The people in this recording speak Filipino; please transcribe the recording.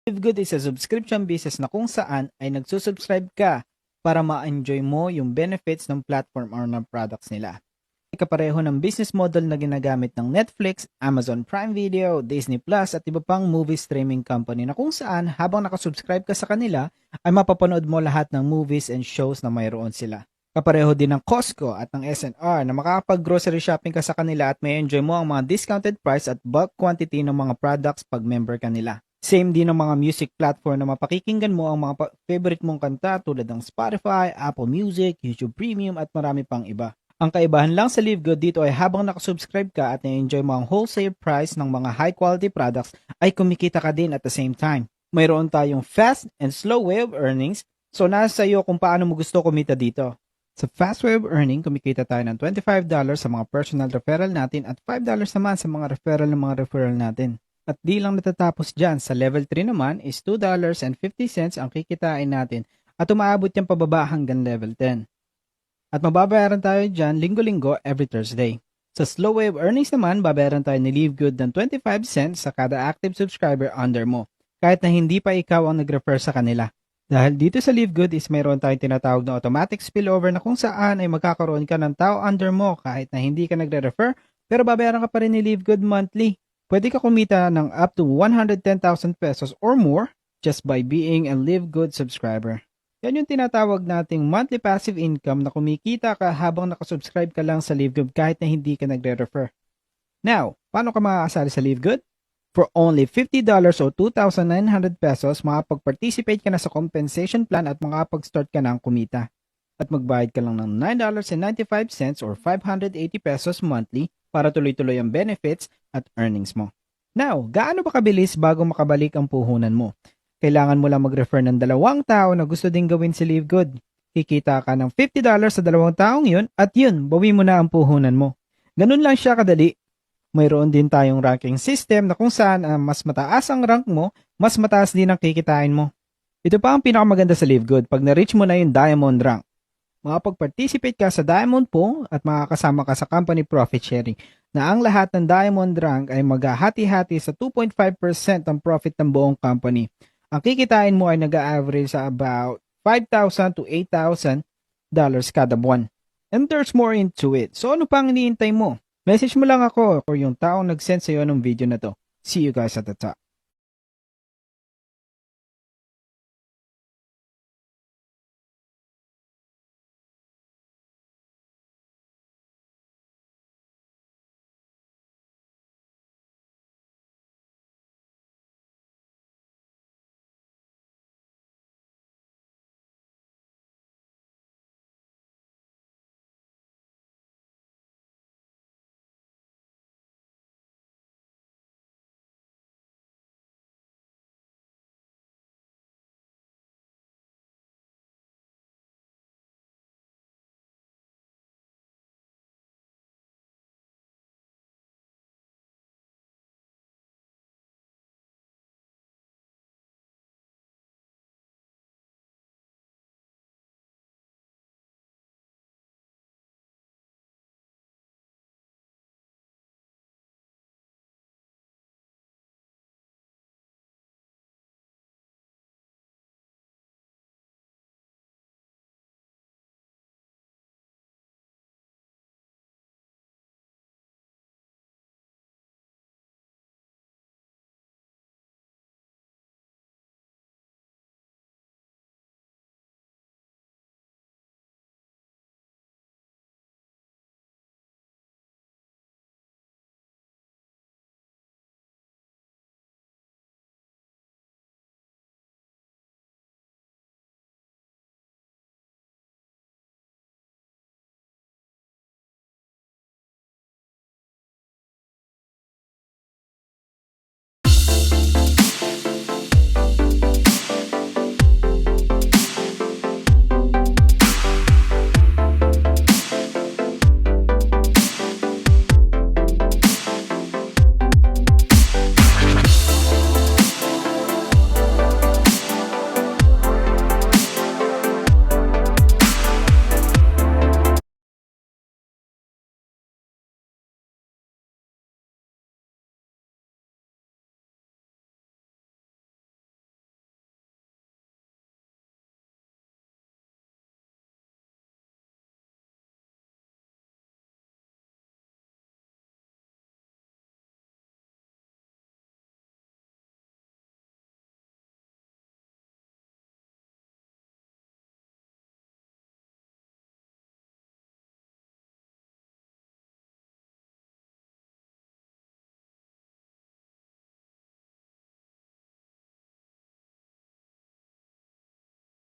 LiveGood is a subscription business na kung saan ay nagsusubscribe ka para ma-enjoy mo yung benefits ng platform or ng products nila. Kapareho ng business model na ginagamit ng Netflix, Amazon Prime Video, Disney Plus at iba pang movie streaming company na kung saan habang nakasubscribe ka sa kanila ay mapapanood mo lahat ng movies and shows na mayroon sila. Kapareho din ng Costco at ng SNR na makakapag-grocery shopping ka sa kanila at may enjoy mo ang mga discounted price at bulk quantity ng mga products pag member ka nila. Same din ng mga music platform na mapakikinggan mo ang mga favorite mong kanta tulad ng Spotify, Apple Music, YouTube Premium at marami pang iba. Ang kaibahan lang sa LiveGood dito ay habang nakasubscribe ka at na-enjoy mo ang wholesale price ng mga high quality products ay kumikita ka din at the same time. Mayroon tayong fast and slow way of earnings, so nasa iyo kung paano mo gusto kumita dito. Sa fast way of earning, kumikita tayo ng $25 sa mga personal referral natin at $5 naman sa mga referral natin. At di lang natatapos dyan, sa level 3 naman is $2.50 ang kikitain natin at umaabot yung pababa hanggang level 10. At mababayaran tayo dyan linggo-linggo every Thursday. Sa slow wave earnings naman, babayaran tayo ni LiveGood ng 25 cents sa kada active subscriber under mo, kahit na hindi pa ikaw ang nag-refer sa kanila. Dahil dito sa LiveGood is mayroon tayong tinatawag na automatic spillover na kung saan ay magkakaroon ka ng tao under mo kahit na hindi ka nagre-refer, pero babayaran ka pa rin ni LiveGood monthly. Pwede ka kumita ng up to 110,000 pesos or more just by being a LiveGood subscriber. Yan yung tinatawag nating monthly passive income na kumikita ka habang nakasubscribe ka lang sa LiveGood kahit na hindi ka nagre-refer. Now, paano ka makakasali sa LiveGood? For only $50 o 2,900 pesos, makapag-participate ka na sa compensation plan at makapag-start ka na ang kumita. At magbayad ka lang ng $9.95 or 580 pesos monthly para tuloy-tuloy ang benefits at earnings mo. Now, gaano ba kabilis bago makabalik ang puhunan mo? Kailangan mo lang mag-refer ng 2 tao na gusto ding gawin si LiveGood. Kikita ka ng $50 sa 2 taong yun at yun, bawi mo na ang puhunan mo. Ganun lang siya kadali. Mayroon din tayong ranking system na kung saan mas mataas ang rank mo, mas mataas din ang kikitain mo. Ito pa ang pinakamaganda sa LiveGood pag na-reach mo na yung Diamond rank. Makapag-participate ka sa Diamond Pool at makakasama ka sa company profit sharing na ang lahat ng Diamond rank ay maghahati-hati sa 2.5% ng profit ng buong company. Ang kikitain mo ay nag-average sa about $5,000 to $8,000 kada buwan. And there's more into it. So ano pang iniintay mo? Message mo lang ako or yung taong nag-send sa'yo ng video na to. See you guys at the top.